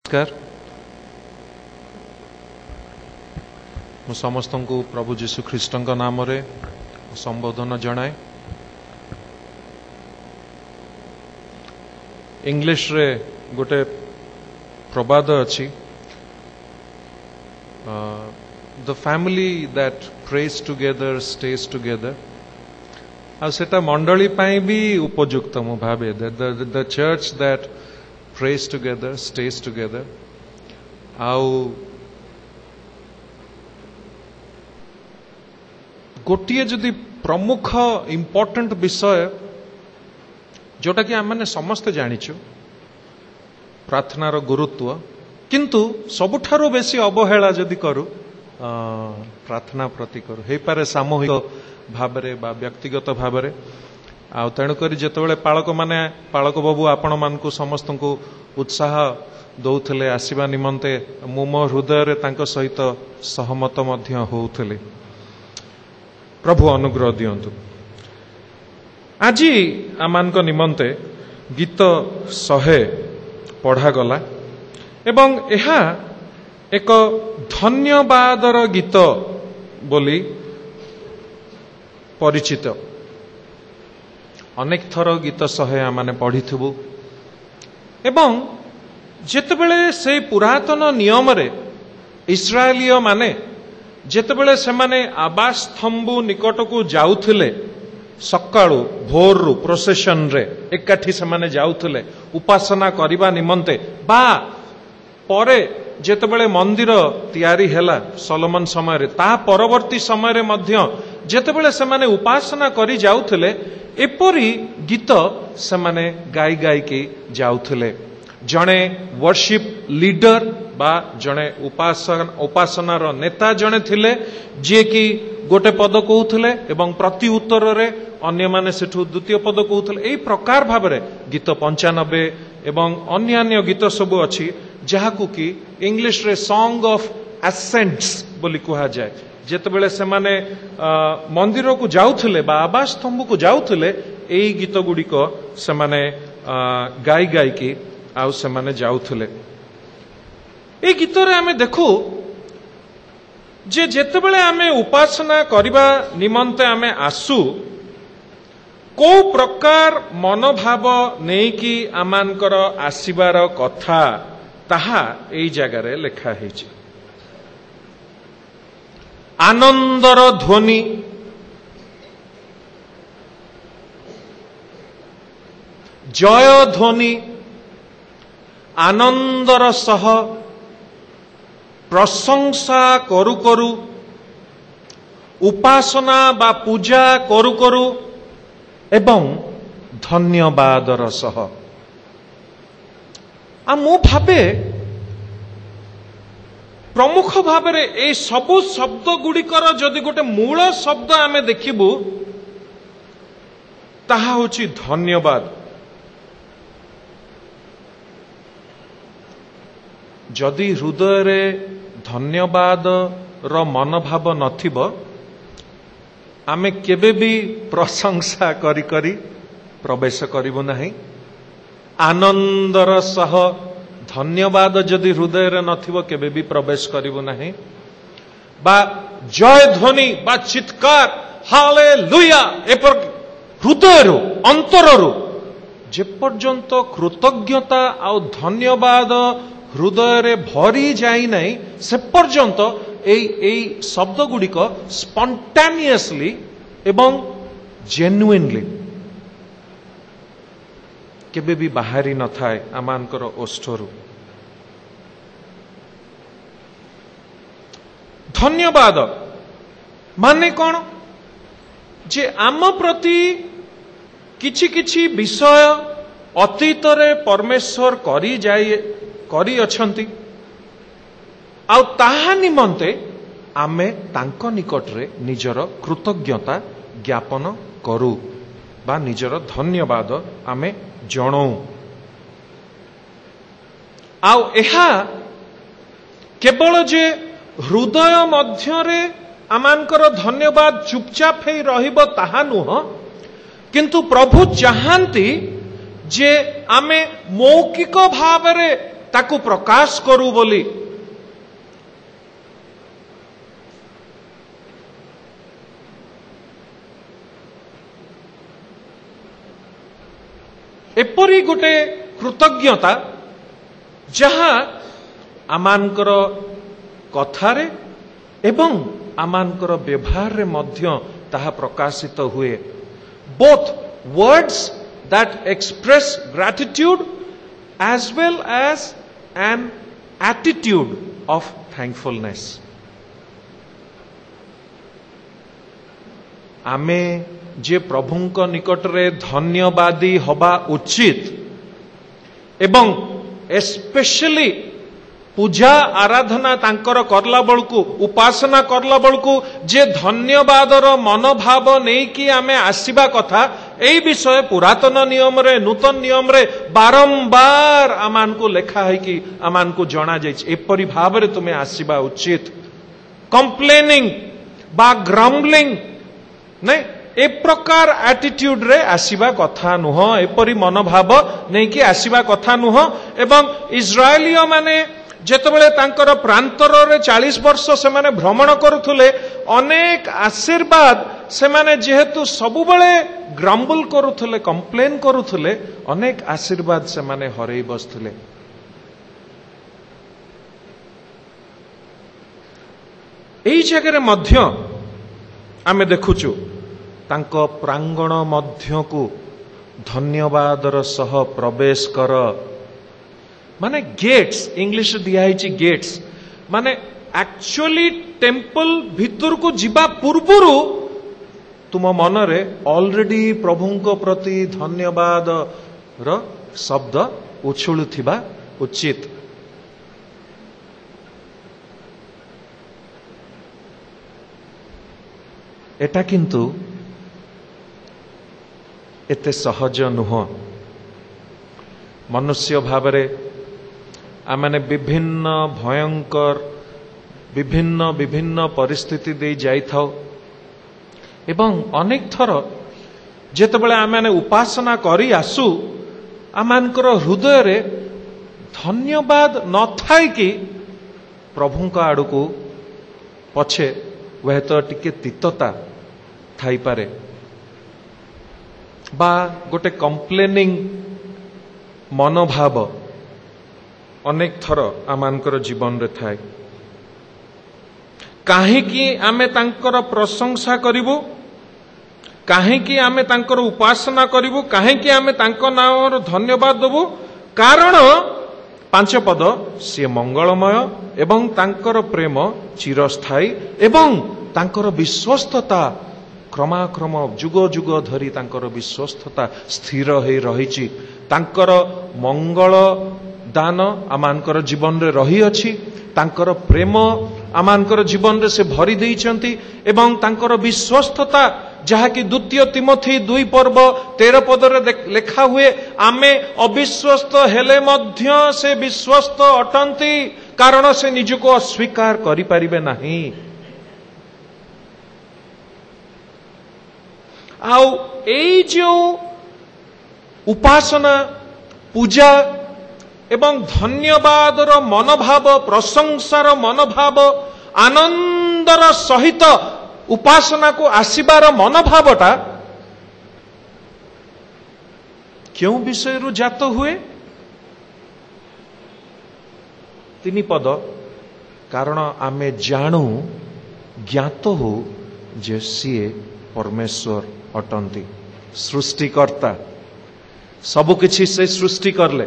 नमस्कार मु समस्त को प्रभु जीशु ख्रीष्ट नाम रे संबोधन जनाए। इंग्लिश रे गोटे प्रबाद अच्छी the family that praise together stage together आ सेटा मंडली पाई भी उपयुक्त मु भावे the church that praise together stage together आउ गोटे जदि प्रमुख इम्पोर्टेंट विषय जोटा कि आम समस्ते जानिचु प्रार्थनार गुरुत्व किंतु सबुठारु बेसी अवहेला जदि करू प्रार्थना प्रति करू हे पारे सामूहिक भावरे बा व्यक्तिगत भावरे आ तेणुक जितेबाला पालक बाबू आपण मानकु समस्त को उत्साह दौले आसवा निमंते मु मो हृदय तांको सहित सहमत मध्य होउथले। प्रभु अनुग्रह दियंतु। आज आमान निमंते गीत 100 पढ़ा गला एवं एहा एक धन्यवादर गीत बोली परिचित। अनेक थर गीत 100 आमाने पढ़िथबु एवं जेतेबेले से पुरातन नियम रे इस्राएलीय माने जेतेबेले से माने आबास्तंभु निकट को जाउथिले सकाळु भोरु प्रोसेशन रे एकाठी से माने जाउथिले उपासना करिबा निमंते बा परे जेतेबेले मंदिर तैयारी हैला सोलोमन समय रे ता परवर्ती समय रे मध्य जेतेबेले से माने उपासना करी जाउथिले एपरी गीत से माने गाई गाई के जाउथिले। जणे वर्शिप लीडर बा जणे उपासनार नेता जणे थिले जे कि गोटे पद कहउथिले एवं प्रति उत्तर रे अन्य माने सेठु द्वितीय पद कहउथिले। एई प्रकार भाबरे गीत 95 एवं अन्य गीत सब अछि जहाकु कि इंग्लिश रे सॉन्ग ऑफ एसेंट्स बोली कहा जाए। जेतेबेले से माने मंदिर को जाउथिले बा आबास्तंभ को जाउथिले एई गीत गुड़िक से माने गाई गाई की आउ से माने जाउथिले। ए गीत रे आमे देखु जे जेतेबेले आमे उपासना करिबा निमंते आमे आसु को प्रकार मनोभाव नहीं कि आमानकर आसीबार कथा ताहा एई जगह रे लेखा हेछि। आनंदर ध्वनि जय ध्वनि आनंदर सह प्रशंसा करू करू उपासना बा पूजा करू करू एवं धन्यवादर सह आ मु भावे प्रमुख भाव में ए सबु शब्द गुड़िकर जदि गोटे मूल शब्द आमे देखिबु ताहा होछि धन्यवाद। जदि हृदय रे धन्यवाद रो मनोभाव नथिबो आमे केबे भी प्रशंसा करी करी प्रवेश करिबो नाही। आनंदर सह धन्यवाद जदि हृदय रे नथिबो केबे भी प्रवेश करिबो नाही। बा जय ध्वनि बा चित्कार हालेलुया एपर हृदय रो अंतर रो जे पर्यंत कृतज्ञता आ धन्यवाद हृदय रे भरी जाई नाही से पर्यंत एई शब्द गुड़िक स्पॉन्टेनियसली एवं जेन्युइनली केबे भी बाहरी न थाए आमानकर ओष्ठरु। धन्यवाद माने कौन जे आम प्रति किछि किछि विषय अतीत रे परमेश्वर करी अछंती आ ताहा निमंते आमे तांको निकट रे निजर कृतज्ञता ज्ञापन करू बा निजर धन्यवाद आमे जणौ। आउ एहा केवल जे हृदय मध्यरे आमानकर धन्यवाद चुपचाप हे रहिबो ताहा नुह किंतु प्रभु चाहंती जे आमे मौखिक भाव रे ताकू प्रकाश करू बोली एपरी गोटे कृतज्ञता जहा आमानकर कथारे एवं आमानकर व्यवहार रे मध्य ताहा प्रकाशित हुए both words that express gratitude as well as an attitude of thankfulness. आमे जे प्रभुंक निकटरे धन्यवादी हवा उचित एवं एस्पेशली पूजा आराधना तांकर करला बळकू उपासना करला बळकू जे धन्यवादर मनोभाव नहीं कि आमे आसीबा कथा एई विषय पुरातन नियम रे नूतन नियम रे बारंबार आमान को लेखा है कि आमान को जना जाय एपरि भाव रे तुमे आसीबा उचित कंप्लेनिंग बा ग्रम्बलिंग नहीं ए प्रकार एटीट्यूड रे आसीबा कथा नुह एपरि मनोभाव नहीं कि आसीबा कथा नुह एवं इस्राएलियो माने जेतबेले तांकर प्रांतर रे 40 वर्ष से माने भ्रमण करुथुले अनेक आशीर्वाद से माने जेहेतु सबुबेले ग्रम्बल करुथुले कंप्लेन करुथुले अनेक आशीर्वाद से माने हरई बसथुले एई जगह रे मध्य आमे देखुचु तांको प्रांगण मध्य को धन्यवादर सह प्रवेश कर माने गेट्स इंग्लिश दिया है गेट्स माने एक्चुअली टेम्पल भितर को जीवा पूर्वरु तुम मन रे ऑलरेडी प्रभुंक प्रति धन्यवाद र शब्द उछुलुथिबा उचित एटा किंतु एते सहज नुह मनुष्य भावरे आमने विभिन्न भयंकर विभिन्न विभिन्न परिस्थिति दे जाई थाओ एवं अनेक थर जेतेबेले आमने उपासना करी आसु आमानकर हृदय रे धन्यवाद न थाई कि प्रभुंका आड़को पछे वह तो टिके तितता थाई पारे बा गोटे कंप्लेनिंग मनोभाव अनेक थर आमानकर जीवन रे थाए काहेकि आमे तांकर प्रशंसा करिवो काहेकि आमे तांकर उपासना करिवो काहेकि आमे तांको नाम धन्यवाद देबो कारण 5 पद से मंगलमय एवं तांकर प्रेम चिरस्थायी एवं तांकर विश्वस्तता क्रमाक्रम जुग जुग धरी तांकर विश्वस्तता स्थिर हे रहिछि तांकर मंगल दान आमानकर जीवन रे रही अछि तांकर प्रेम आमानकर जीवन रे से भरी देइछंती एवं तांकर विश्वस्तता जहा कि द्वितीय तिमोथी 2 पर्व 13 पद रे लेखा हुए आमे अविश्वस्त हेले मध्य से विश्वस्त अटंती कारण से निजको अस्वीकार करि परिबे नाही आउ एई जो उपासना पूजा एवं धन्यवादर मनोभाव प्रशंसार मनोभाव आनंदर सहित उपासना को आसीबार मनोभावटा क्यों विषय जात हुए 3 पद कारण आमे जानू ज्ञात हो जे सीए परमेश्वर अटंती सृष्टिकर्ता सबुकिछि से सृष्टि करले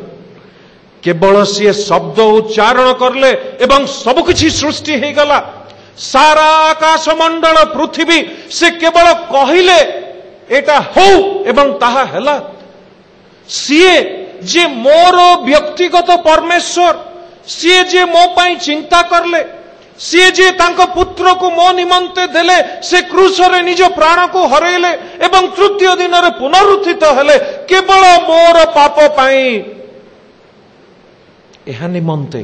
केवल सी शब्द उच्चारण करले एवं सबुकिछि सृष्टि हो गला सारा आकाश मंडल पृथ्वी से केवल कहिले एटा हो एवं ताहा हैला सीए जे मोर व्यक्तिगत परमेश्वर सीए जे मो पाई चिंता करले सी जे तांको पुत्र को मो निमंते देले से क्रूसरे निज प्राण को हरैले एवं तृतीय दिन रे पुनरुत्थित हेले केवल मोर पाप पाई एहा निमंते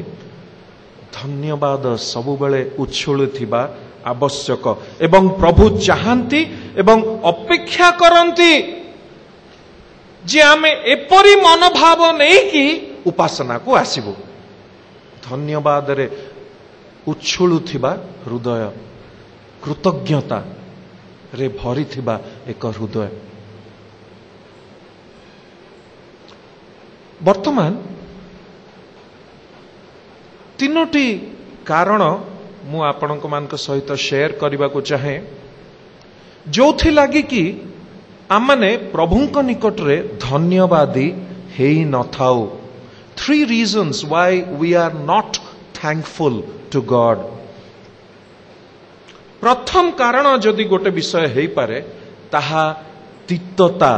धन्यवाद सबुबेले उछुलुथिबा आवश्यक एवं प्रभु चाहंती एवं अपेक्षा करंती जे आमे एपरी मनोभाव नहीं कि उपासना को आसीबो धन्यवाद रे उछुलुथिबा हृदय, कृतज्ञता रे भरिथिबा एक हृदय। वर्तमान तीनोटी कारण मु आपणक मान सहित शेयर करने को चाहे, जो थी लगी कि आमने प्रभुंक निकट रे धन्यवादी हेई न थाउ। 3 reasons why we are not thankful to God। प्रथम कारण जदि गोटे विषय हेई पारे ताहा तिक्तता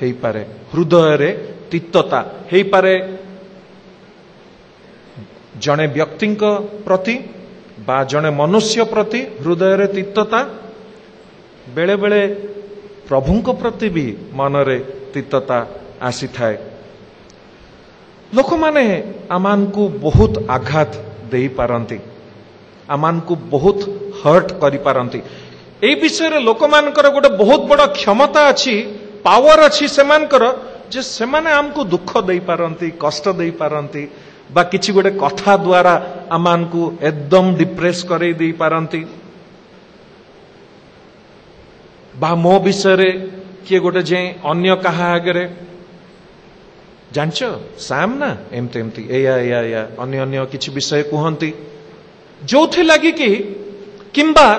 हेई पारे, हृदय रे तिक्तता हेई पारे, जने व्यक्तिंक प्रति बा जने मनुष्य प्रति हृदय रे तिक्तता, बेले बेले प्रभुंक प्रति भी मनरे तिक्तता आसी थाए। लोक माने आमान को बहुत आघात दे पारंती, आमान को बहुत हर्ट करी पारंती। ए विषय रे लोक मानकर गोटे बहुत बड़ क्षमता अछि, पावर अछि सेमानकर, जे सेमाने हमको दुख दे पारंती, कष्ट दे पारंती, बा किछि गोटे कथा द्वारा आमान को एकदम डिप्रेस करे दे पारंती, बा मो विषय रे किए गोटे जे अन्य कहा आगे जानच साम ना एमती एमती या अन्य अन्य किछि विषय कहती, जो थी लगी कि किंबा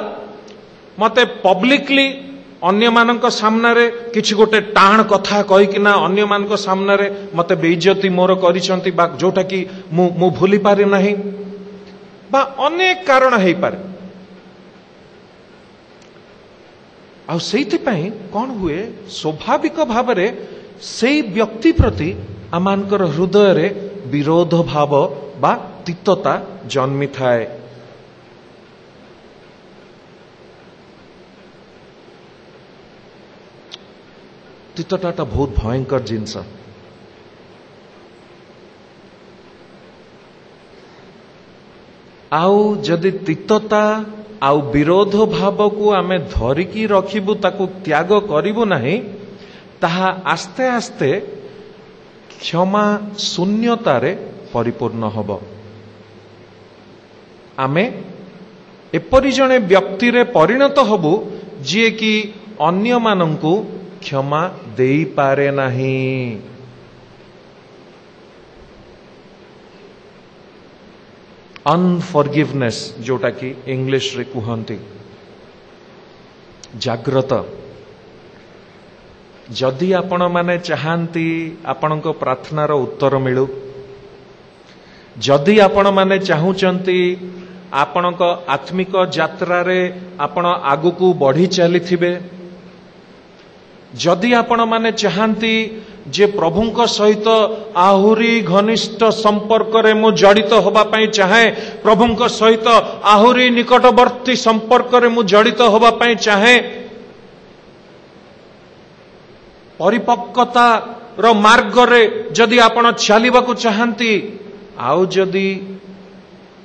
मते पब्लिकली अन्य मानक सामने रे किछि गोटे टाण कथा कहि किना अन्य मानक सामने रे मते बेइज्जती मोर करिसंती, बा जोटा कि मु भूली पारि नाही, बा अनेक कारण हेई पारे। आ सेइथि पई कोन हुए, स्वाभाविक भाव रे सेई व्यक्ति प्रति आमानकर हृदय रे विरोध भाव बा तिक्तता जन्मी थाए। तिक्तता बहुत भयंकर जिनस। आउ जदि तिक्तता आउ विरोध भाव को आमे धरिकी रखिबु, ताकू त्याग करिबु नाही, ताहा आस्ते आस्ते क्षमा शून्यतारे परिपूर्ण हब। आमे एपरि जणे व्यक्ति रे परिणत हबु जे कि अन्य मानंकु क्षमा देई पारे नाही। अनफॉरगिवनेस जोटा कि इंग्लिश रे कुहंती। जाग्रत जदि आपण माने चाहंती आपणक प्रार्थनार उत्तर मिलू, जदि आपण माने चाहूचंती आपणक आत्मिक यात्रा रे आपण आगुकू बढ़ी चली थिबे, जदि आपण माने चाहंती जे प्रभुंक सहित आहुरी घनिष्ठ संपर्क रे मु जड़ित होबा पई चाहे, प्रभुंक सहित आहुरी निकटवर्ती संपर्क रे मु जड़ित होबा पई चाहे, परिपक्वता रो मार्ग रे जदि आपण चलिबाकू चाहंती, आउ जदि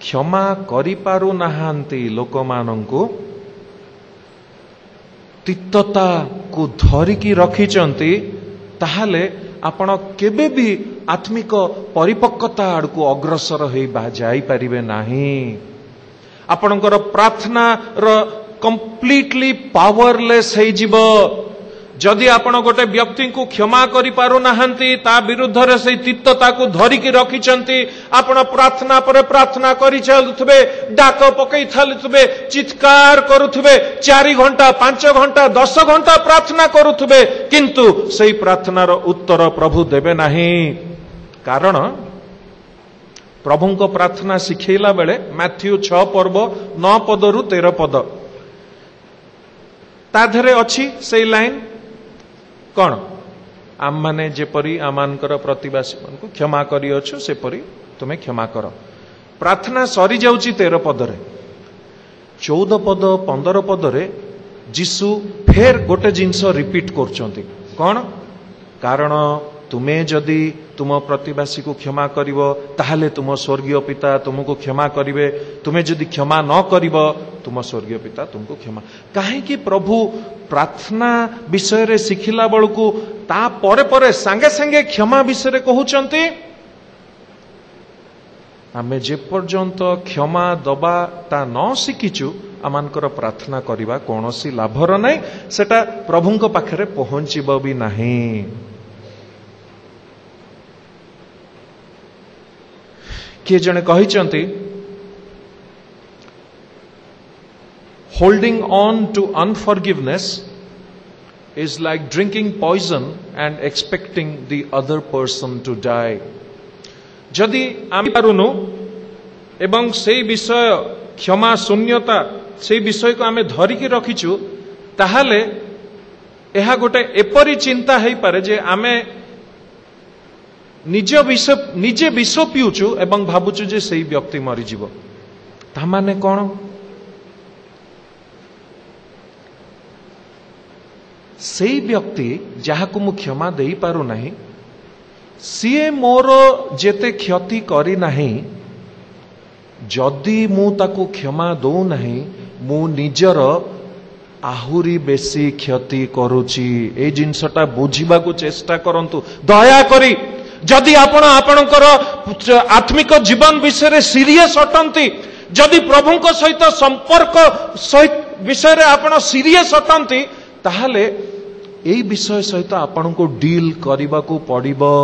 क्षमा करि पारु नाहांती लोक मानंकू, तिक्तता को धरिकी रखिचंती, ताहाले आपण केबे भी आत्मिक परिपक्वता आड़कू अग्रसर होई जाई परिबे नाही। आपणकर प्रार्थना रो कंप्लीटली पावरलेस होई जिवो। जदि आपण गोटे व्यक्ति को क्षमा करि पारु नाहंती, ता विरुद्ध रे से तिक्तता को धरिकी रखिचंती, आपण प्रार्थना पर प्रार्थना करि चलुथबे, डाक पकई थालुथबे, चित्कार करुथबे, 4 घंटा 5 घंटा 10 घंटा प्रार्थना करुथबे, किंतु सेई प्रार्थनार उत्तर प्रभु देबे नाही। कारण प्रभुंक प्रार्थना शिखेला बेले मैथ्यू 6 पर्व 9 पदरु 13 पद ता धरे अछि सेई लाइन कौन, आम माने जेपरी आमानकर प्रतिवासी मानकु क्षमा करिअछु सेपरी तुमे क्षमा कर। प्रार्थना सरी जाउची 13 पदरे। 14 पद 15 पदरे जीसु फेर गोटे जिनस रिपीट करचंती, कौन, कारण तुमे जदि तुम प्रतिवासी को क्षमा करिवो ताहले तुम स्वर्गीय पिता तुमको क्षमा करिवे, तुमे जदि क्षमा न करिवो तुम स्वर्गीय पिता तुमको क्षमा। काहे कि प्रभु प्रार्थना विषय रे सिखिला बळकू ता परे परे संगे संगे क्षमा विषय रे कहउचंती। आमे जे पर्यंत क्षमा दबा ता न शिखिचु आमानकर प्रार्थना करिबा कोनोसी लाभर नै सेटा प्रभुंक पाखरे पहुंचीबो भी नाही। किए जने कहिचंती holding on to unforgiveness is like drinking poison and expecting the other person to die। जदि आम पारुनु एवं से विषय क्षमा शून्यता से विषय को आमे धरिकी रखिचु ताहाले एहा गोटे एपरी चिंता हेई पारे जे आमे निजे विष पिउचु एवं भाबुचु जे सेई व्यक्ति मरी जीवो। ता माने कोन? सेई व्यक्ति जहाकु मु क्षमा देई पारु नाही सीए मोर जेते क्षति करी नाही जदि मु ताकु क्षमा दो नाही मु निजर आहुरी बेसी क्षति करूची। ए जिनसटा बुझिबा को चेष्टा करंतु दया करी। जदि आपण आपणकर आत्मिक जीवन विषय सीरियस अटंती जदि प्रभुंक सहित संपर्क सहित विषय आपण सीरियस अटंती ताहाले एई विषय सहित आपण को डील करबा को पड़िबो।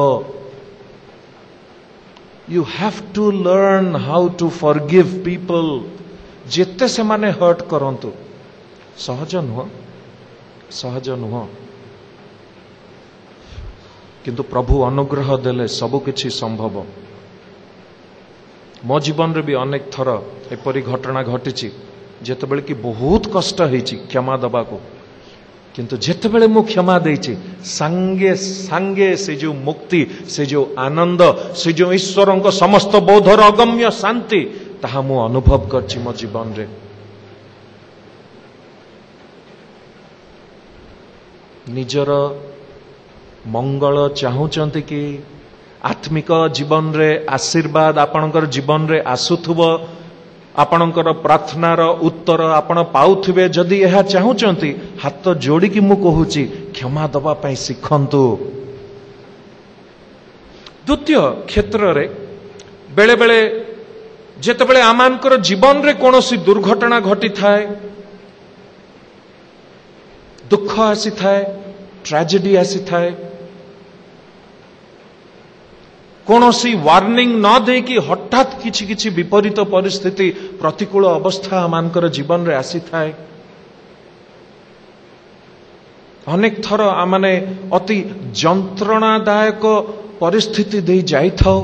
You have to learn how to forgive people. जेते से माने हर्ट करंतु सहज नुह किंतु प्रभु अनुग्रह देले सबु किछि संभव। मो जीवन रे भी अनेक थर एपरी घटना घटिछि जेतेबेले कि बहुत कष्ट होईछि क्षमा दबा को किंतु जेतेबेले मु क्षमा देछि संगे संगे से जो मुक्ति से जो आनंद से जो ईश्वरक समस्त बोधर अगम्य शांति ताहा मु अनुभव करछि मो जीवन रे। निजर मंगल चाहूचंती कि आत्मिक जीवन रे आशीर्वाद आपणकर जीवन रे आसुथुबो आपणकर प्रार्थनार उत्तर आपण पाउथिबे जदि यह चाहूचंती हाथ जोड़ी कि मु कहूची क्षमा दबा पई सिखंतु। द्वितीय क्षेत्र रे बेले बेले जेतेबेले आमानकर जीवन रे कोनोसी दुर्घटना घटी थाए दुख आसी थाए ट्रेजेडी आसी थाए कोनोसी वार्निंग न दे कि हठात किछि किछि विपरीत परिस्थिति प्रतिकूल अवस्था आमानकर जीवन रे आसी थाए। अनेक थर आमाने अति जंत्रणादायक परिस्थिति दे जाई थाओ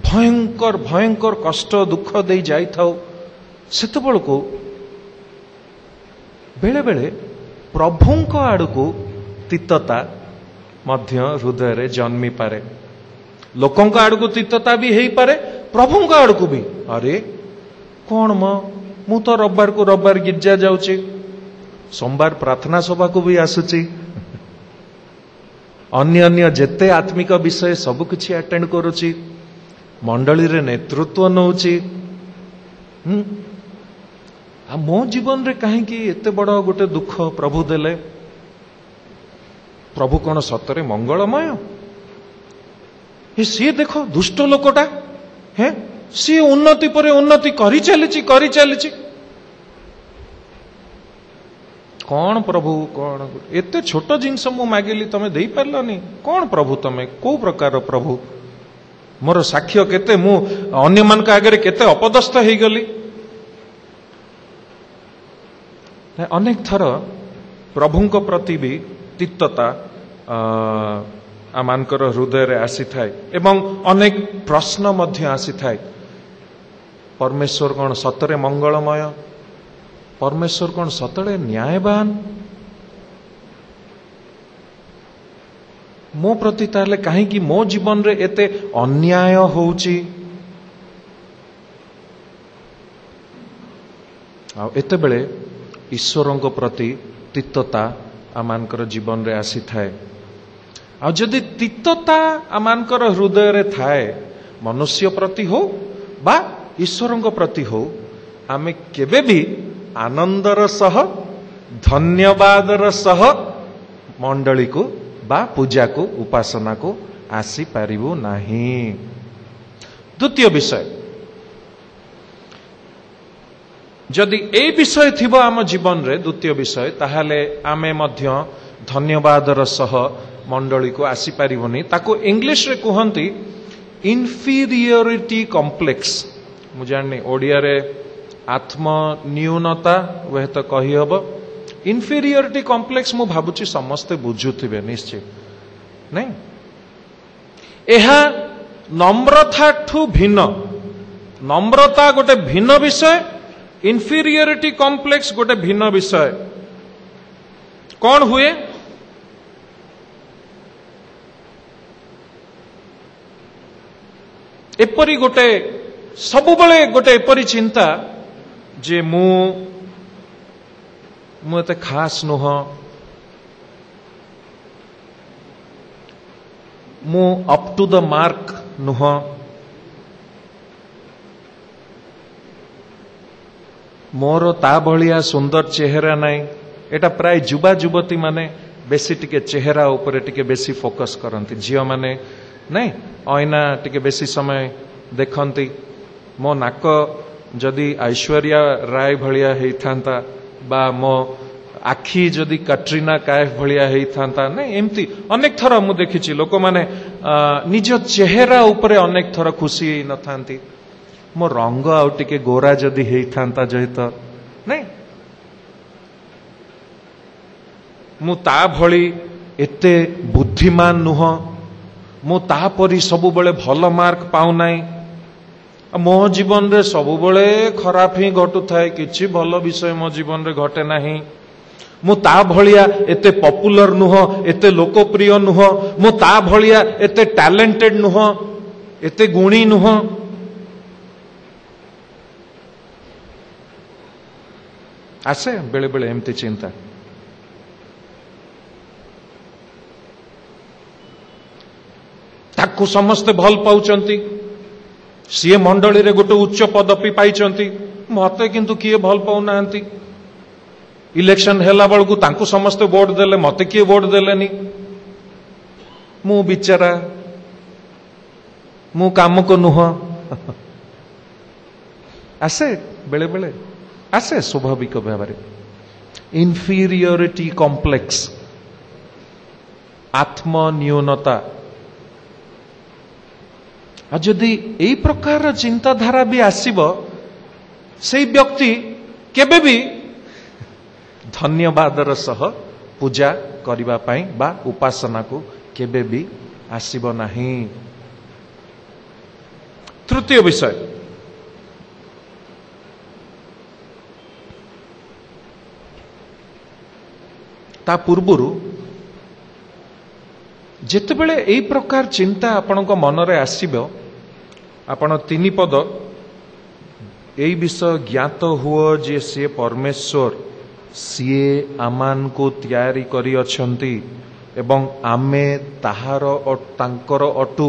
भयंकर भयंकर कष्ट दुख दे जाई थाओ सेतबेल को बेले बेले प्रभुंक आड़को तीतता मध्य हृदय रे जन्मी पारे। लोकंक आड़को तीतता भी हेई पारे प्रभुंक आड़को भी अरे कौन मु तो रविवार को रविवार गिरजा जाउची सोमवार प्रार्थना सभा को भी आसुची अन्य अन्य जेते आत्मिक विषय सब किछि अटेंड करूची मंडली रे नेतृत्व नउची आ मो जीवन रे कहीं कि एते बड़ गोटे दुख प्रभु देले। प्रभु कौन सतरे मंगलमय हे सी देखो दुष्ट लोकटा है सी उन्नति पर उन्नति करी चली कौन प्रभु कौन एते छोट जिनस मु मागिली तमे देई पारलनी कौन प्रभु तमे को प्रकार प्रभु मोर साक्ष्य केते मु अन्य मान का आगे केते अपदस्थ हेई गली। अनेक थर प्रभुंक प्रति भी तीतता आमानकर हृदय रे आसी थाए एवं अनेक प्रश्न मध्य आसी थाए परमेश्वर कौन सतरे मंगलमय परमेश्वर कौन सतरे न्यायवान मो प्रति ताले कहीं कि मो जीवन रे एते अन्याय होउची आ एते बेले ईश्वरंक प्रति तीतता आमानकर जीवन रे आसी थाए। आ जदि तीतता आमानकर हृदय रे थाए मनुष्य प्रति हो बा ईश्वरंक प्रति हो आमे केबे भी आनंदर सह धन्यवादर सह मंडली को बा पूजा को उपासना को आसी पारिबो नाही। द्वितीय विषय जदि ए विषय थिबो आम जीवन रे द्वितीय विषय ताहाले आमे मध्य धन्यवादर सह मंडली को आसी पारिबोनी ताको इंग्लिश रे कहंती इन्फीरियोरिटी कॉम्प्लेक्स मु जाननी ओडिया रे आत्म न्यूनता वह तो कही हब इन्फीरियोरिटी कॉम्प्लेक्स मु भाबुची समस्ते बुझुथिबे निश्चय नहीं एहा नम्रता ठू भिन्न नम्रता गोटे भिन्न विषय इन्फीरियोरिटी कॉम्प्लेक्स गोटे भिन्न विषय कौन हुए एपरी गोटे सबुबले गोटे एपरी चिंता जे मु एते खास नुह मु अप टू द मार्क नुह मोर ता भलिया सुंदर चेहरा नाई एटा प्राय युवा युवती माने बेसी टिके चेहरा ऊपर टिके बेसी फोकस करती झियो माने नहीं आईना टिके बेसी समय देखती मो नाक जदि ऐश्वर्या राय भलिया हेइथांता बा मो आखि जदि कैटरीना कैफ भलिया हेइथांता नहीं एमती अनेक थर मु देखिछि लोक माने निज चेहरा ऊपर अनेक थर खुशी न थांती मो रंग आउ टिके गोरा जदि हेइथांता जहित नहीं मु ता भली एते बुद्धिमान नुह मु ता परी सबु बळे भल मार्क पाउ नाही मो जीवन रे सबु बळे खराब ही घटु थाए किछि भल विषय मो जीवन रे घटे नाही मु ता भलिया एते पॉपुलर नुह एते लोकप्रिय नुह मु ता भलिया एते टैलेंटेड नुह एते गुणी नुह आसे बेले बेले एमती चिंता ताकू समस्ते भल पाउचंती सी मंडली रे गोटे उच्च पदवी पाइचंती मते किंतु किए भल पाउ नांती इलेक्शन हेला बेलू तांकू समस्ते वोट देले मते किए वोट देलेनी मु बिचारा मु काम को नुह आसे बेले बेले आसे स्वाभाविक भाव इन्फीरियोरिटी कॉम्प्लेक्स आत्म न्यूनता जदि यही प्रकार चिंताधारा भी आसीब से व्यक्ति केबे भी धन्यवादर सह पूजा करिबा पाई बा उपासना को केबे भी आसीब नहीं। तृतीय विषय ता पूर्वरु जेतेबेले एई प्रकार चिंता आपणको मनरे आसीबो आपण तीन पद एई विषय ज्ञात हुओ जे से परमेश्वर सीए आमान को तैयारी करी अछंती एवं आमे ताहार तांकर अटु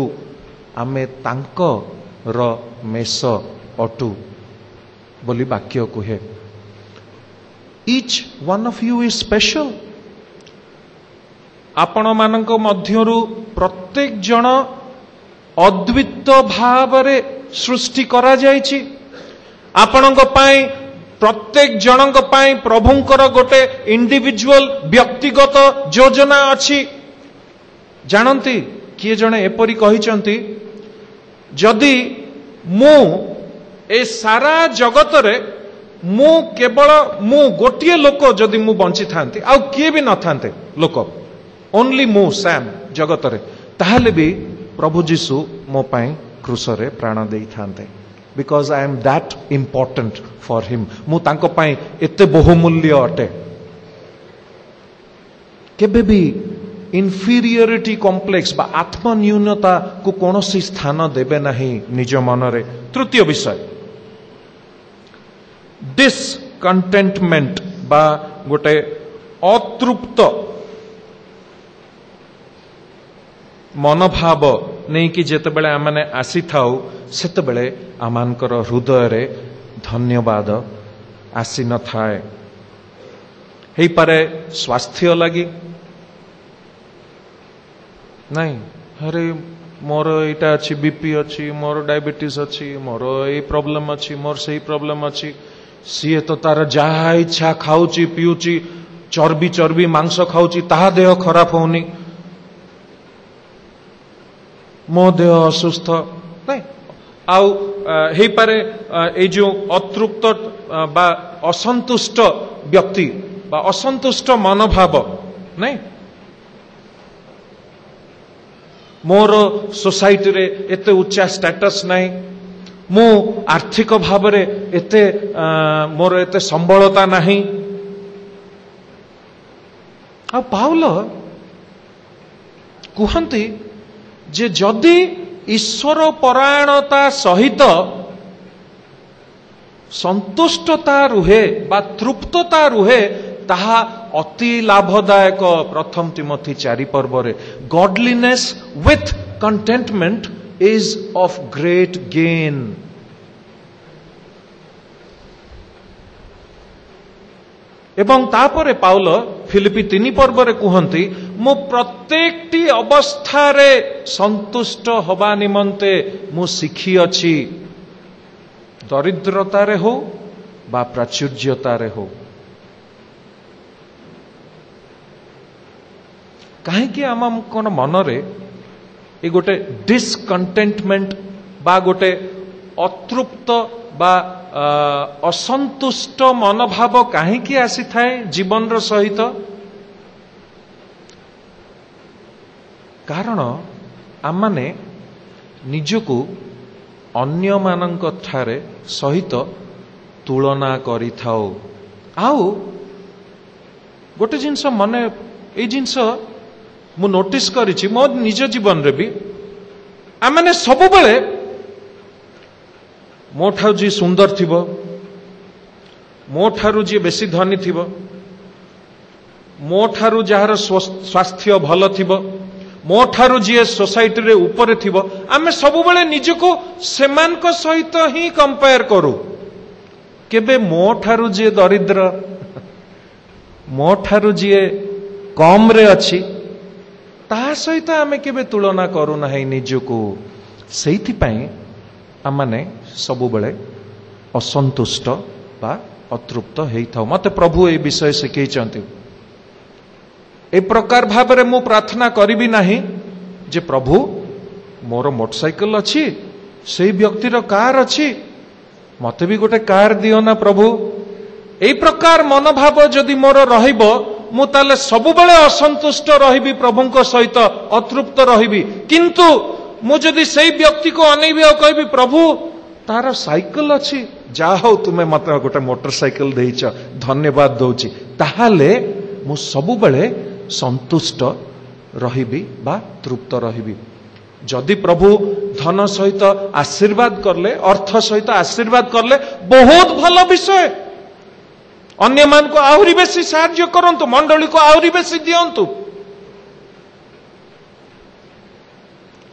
आमे तांकर मेष अटु बोली वाक्य कहे each one of you is special आपण मानक मध्यरु प्रत्येक जन अद्वित भाव रे सृष्टि करा जायछि आपणक पाई प्रत्येक जनक पाई प्रभुंकर गोटे इंडिविजुअल व्यक्तिगत योजना अछि जानती किए जने एपरी कहिचंती जदि मु ए सारा जगत रे मु केवल मु गोटिए लोक जदि मु बंची थांती आ किए भी न थांते लोक ओनली मु सैम जगत रे ताहले भी प्रभु जीशु मो पाई क्रूस रे प्राण देई थांते because I am that important for him मु तांको पाई एते बहुमूल्य अटे केबे भी इन्फीरियोरिटी कॉम्प्लेक्स बा आत्मन्यूनता को कौनसी स्थान देबे नहीं निज मन रे। तृतीय विषय डिसकंटेंटमेंट बा गोटे अतृप्त मनोभाव नहीं कि जेते बेले आमने आसी थाउ सेते बेले आमानकर हृदय रे धन्यवाद आसी न थाए हेई पारे स्वास्थ्य लगी नहीं अरे मोर एटा अच्छी बीपी अच्छी मोर डायबिटीज अच्छी मोर ये प्रॉब्लम अच्छी मोर सही प्रॉब्लम अच्छी सी तो तार जहा इच्छा खाऊची पियूची चर्बी चर्बी मांस खाऊची ताहा देह खराब होनी मो देह असुस्थ नहीं आउ हे पारे ए जो अतृप्त बा असंतुष्ट व्यक्ति बा असंतुष्ट मनोभाव नहीं मोर सोसाइटी रे एते उच्चा स्टेटस नहीं मु आर्थिक भाव रे एते मोर एते संबलता नहीं आ पाउल कहती जे जदि ईश्वर परायणता सहित संतुष्टता रुहे बा तृप्तता रुहे ताहा अति लाभदायक प्रथम तिमोथी 4 पर्व रे godliness with contentment is of great gain एवं तापरे पाउल फिलिपी 3 पर्व रे कहती मु प्रत्येकटी अवस्था रे संतुष्ट होबा निमंते मु शिखी अछि दरिद्रता रे हो बा प्राचुर्यता रे हो कहीं आम कौन मनरे ये गोटे डिसकंटेंटमेंट बा गोटे अतृप्त बा असंतुष्ट मनोभाव कहीं आसी थाए जीवन रो सहित कारण आम माने निजको अन्य मानक ठारे सहित तुलना करि थाओ आउ गोटे जिनस मने ए जिनस मु नोटिस करिछि मो निज जीवन रे भी आमने सब बेले मो ठाउ जी सुंदर थिबो मो ठारू जी बेसी धनी थिबो मो ठारू जहार स्वास्थ्य भल थिबो मो ठारू जी सोसाइटी रे ऊपर थिबो आमे सब बेले निजको सेमान को सहित ही कंपेयर करू केबे मो ठारू जी दरिद्र मो ठारू जी कम रे अछि ता सहित आमे केबे तुलना करू नाही निजको सेइथि पई आमने सब बेले असंतुष्ट बा अतृप्त हेई थाउ मते प्रभु ए विषय शिखैचंती ए प्रकार भाव रे मु प्रार्थना करिबी नाही जे प्रभु मोर मोटरसाइकल अछि सेई व्यक्ति रो कार अछि मते भी गोटे कार दियो ना प्रभु ए प्रकार मनोभाव जदि मोर रहिबो मु ताले सब बेले असंतुष्ट रहिबी प्रभुଙ୍କ सहित अतृप्त रहिबी किंतु मु जदि सेई व्यक्ति को अनेबी आ कहबी प्रभु तार साइकल अछि जा हो तुमे मते गोटे मोटरसाइकल देइछ धन्यवाद दउची ताहाले मु सब बेले संतुष्ट रहिबी बा तृप्त रहिबी जदि प्रभु धन सहित आशीर्वाद करले अर्थ सहित आशीर्वाद करले बहुत भल विषय अन्य मान को आहुरी बेसी साहाय्य करंतु मंडली को आहुरी बेसी दियंतु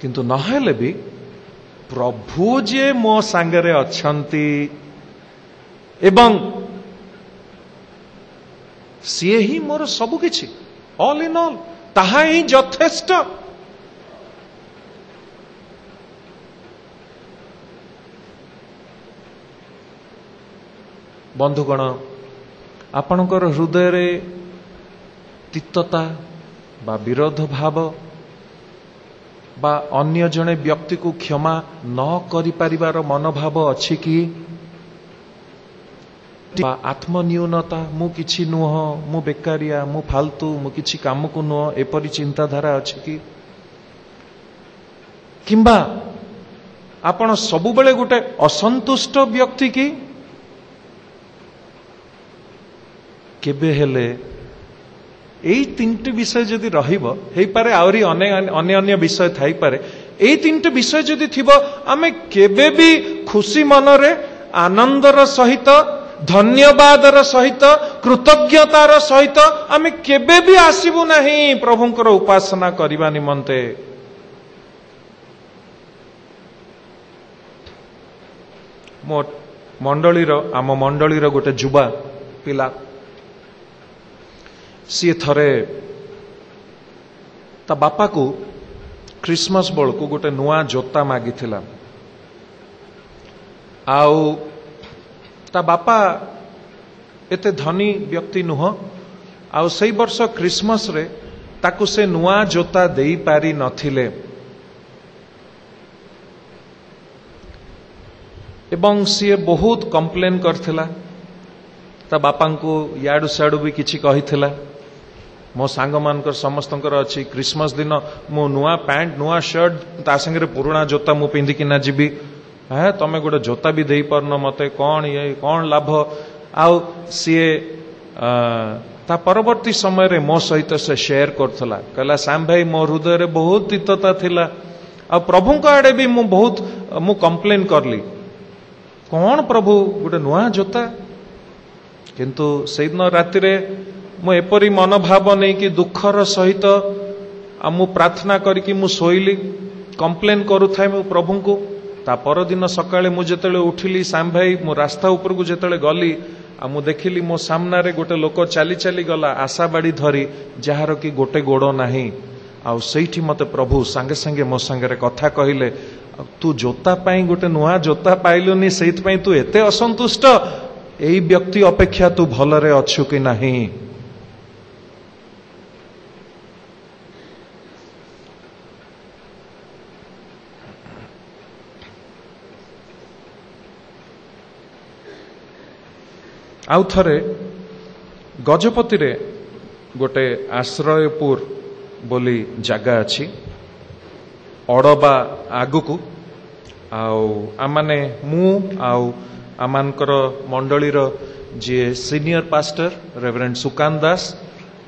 किंतु नहेले भी प्रभु जे मो सांगरे अछंती एवं सीए ही मोर सब किछि ऑल इन ऑल ताहा ही यथेष्ट बंधुगण आपणकर हृदय रे तिक्तता बा विरोध भाव बा अन्य जने व्यक्ति को क्षमा न करि परिवार मनोभाव अछि कि बा आत्मन्यूनता मु किछि नुह मु बेकारिया मु फालतू मु किछि काम को नुह एपरि चिंताधारा अछि कि किंबा आपण सब बेले गोटे असंतुष्ट व्यक्ति की केबे हेले एई तीनटी विषय जदि रहिबो हेई पारे आउरी अन्य अन्य विषय थाई पारे एई तीनटी विषय जदि थिबो आमे केबे भी खुशी मनरे आनंदर सहित धन्यवादर सहित कृतज्ञतार सहित आमे केबे भी आसीबु नाही प्रभुंकर उपासना करिबा निमंते मो मंडलीर आम मंडलीर गोटे जुबा पिला सी थरे ता बापा को क्रिसमस बेल को गोटे नुआ जोता मागी आउ ता बापा एते धनी व्यक्ति नुह आउ सही वर्ष क्रिसमस रे ताकू से नुआ जोता देई पारी नथिले एवं सी बहुत कंप्लेन करथिला ता बापा को याडू साडू भी किछि कहिथिला मो सांग मानकर समस्तंकर अछि क्रिसमस दिन मो नुआ पैंट नुआ शर्ट ता संगे पुराना जोता मु पिंधि किना जीबी है तमे गोटे जोता भी देई परन मते कौन ये कौन लाभ आउ सी ता परवर्ती समय रे मो सहित से शेयर करथला कहला श्याम भाई मो हृदय रे बहुत तिक्तता थिला आ प्रभु को आड़े भी मु बहुत मु कंप्लेन करली कौन प्रभु गोटे नुआ जोता किंतु से दिन राति रे मु एपरी मनोभाव नहीं कि दुखर सहित मु प्रार्थना करिकि मु सोइली कंप्लेन करूथाय मु प्रभु को ता पर दिन सकाळे मु जेतेले उठिली श्याम भाई मु रास्ता ऊपर को जेतेले गली आ मु देखिली मो सामना रे गोटे लोक चाली चाली गला आशा बाड़ी धरी जहार कि गोटे गोड़ नाही आ सेठी मते प्रभु संगे संगे मो संगे रे कथा कहिले तू जोता पाई गोटे नुआ जोता पाइलुनी सेइत पाई तू एते असंतुष्ट एई व्यक्ति अपेक्षा तू भलरे अछु कि नाही आउ थरे गजपति रे गोटे आश्रयपुर बोली जगह अच्छी अड़बा आगुकू आमाने मु आमानकर मंडलीर जी सीनियर पास्टर रेवरेंड सुकांत दास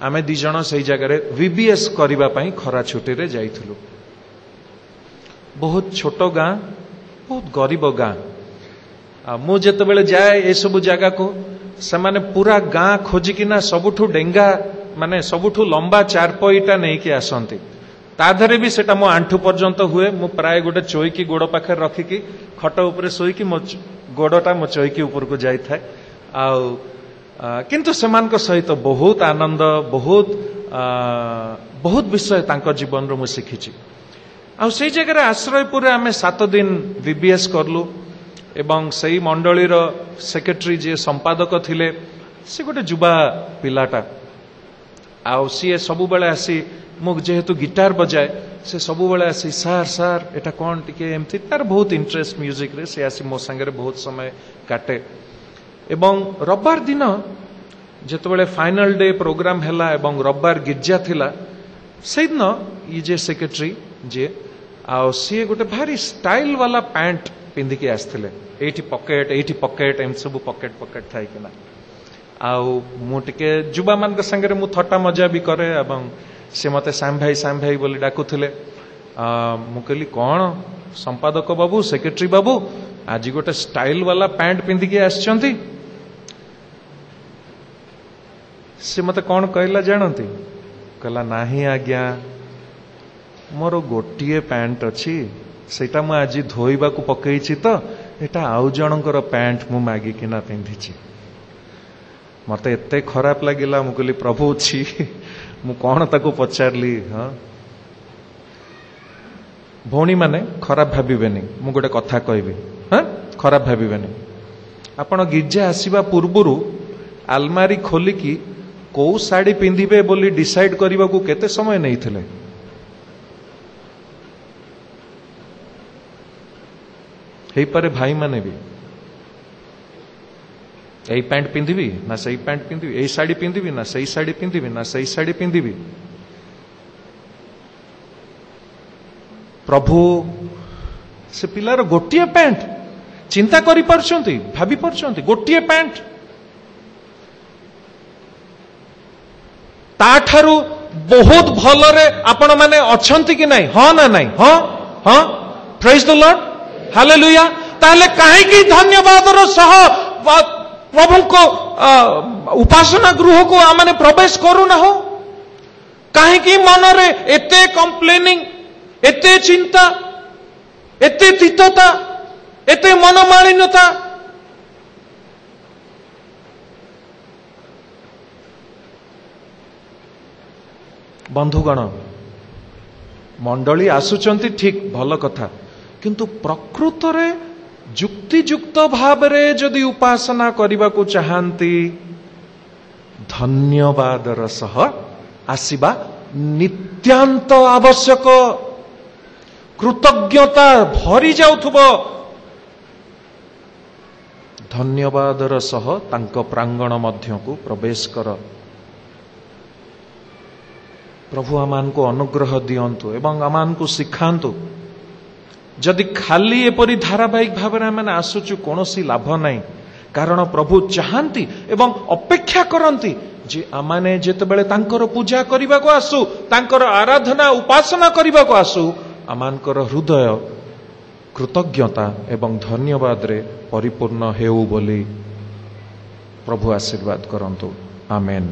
आमे दी जण से जगह वीबीएस करबा पई खरा छुट्टी रे जाइथिलु बहुत छोट गाँ बहुत गरीब गाँ मु जेतेबेले जाए ए सब जगह को सेमाने पूरा गाँ खोजिकिना सबुठू डेंगा माने सबुठू लंबा चारपईटा नहीं कि आसंती ताधरे भी सेटा मो आंठू पर्यंत हुए मु प्राय गोटे चौकी गोड़ पाखे रखिकी खट उपरे सोईकी मो गोड़टा मो चौकी ऊपर को जाई थाए आउ किंतु सेमान को सहित बहुत आनंद बहुत विषय तांको जीवन रो मु शिखिची आउ सेई जगह आश्रयपुर रे आमे 7 दिन वीबीएस करलु एवं सही मंडलीर सेक्रेटरी जे संपादक थिले से गोटे जुबा पिलाटा आउ सी सबु बेले आसी मु जेहेतु गिटार बजाए से सबु बेले आसी सार सार एटा कोन टिके एमथि तार बहुत इंटरेस्ट म्यूजिक रे से आसी मो संगे बहुत समय काटे एवं रविवार दिन जेते बेले फाइनल डे प्रोग्राम हैला एवं रविवार गिरजा थिला से दिन ये जे सेक्रेटरी जे आउ सी गोटे भारी स्टाइल वाला पैंट पिंधिकी आसथिले एठी पॉकेट एम सब पॉकेट थाई किना आउ मु टिके जुबा मान के संगे मु थट्टा मजा भी करे एवं से मते श्याम भाई बोली डाकुथिले मु कहली कौन संपादक बाबू सेक्रेटरी बाबू आज गोटे स्टाइल वाला पैंट पिंधिकी आछंती से मते कौन कहला जानती कहला नाही आज्ञा मोर गोटिए पैंट अच्छी सेटा मु आज धोइबा को पकईची तो एटा आउ जनकर पैंट मु मागी किना पिंधिची मते एते खराब लागिला मु कहली प्रभु छी मु कौन ताको पचारली हाँ भौणी माने खराब भाबिबेनी मु गोटे कथा कहबी हाँ खराब भाबिबेनी आपण गिरजा आसीबा पूर्वरु आलमारी खोलिकी को साड़ी पिंधिबे बोली डिसाइड करबा को केते समय नैथिले हे पारे भाई माने भी यही पैंट पिंधिबी ना सही पैंट पिंधिबी यही साड़ी पिंधिबी ना सही साड़ी पिंधिबी ना सही साड़ी पिंधिबी प्रभु से पिलार गोटिए पैंट चिंता करि पारछंती भाबी पारछंती गोटिए पैंट ताठारु बहुत भलरे आपण माने अछंती कि नाही हां ना नाही हां हां प्रेज द लॉर्ड हालेलुया ताहले काहे की धन्यवादर सह प्रभु को उपासना गृह को आमने प्रवेश करू ना हो काहे की मन रे एते कंप्लेनिंग एते चिंता एते तितता एते मनमालिन्यता बंधुगण मंडली आसुचंती ठीक भल कथा किंतु प्रकृतरे जुक्तियुक्त भावरे जदि उपासना करने को चाहती धन्यवादर सह आसिबा नित्यांत आवश्यक कृतज्ञता भरी जाउथुबो धन्यवादर सह तांको प्रांगण मध्य को प्रवेश कर प्रभु आमान को अनुग्रह दियंतु एवं आमान को सिखांतु जदि खाली एपरी धारावाहिक भाव में आसुचु कौन लाभ नहीं कारण प्रभु चाहती एवं अपेक्षा करती जे आमाने जेतेबेले तांकर पूजा करने को आसु तांकर आराधना उपासना करने को आसु आमानकर हृदय कृतज्ञता एवं धन्यवाद रे परिपूर्ण हेउ बोली प्रभु आशीर्वाद करंतु आमेन।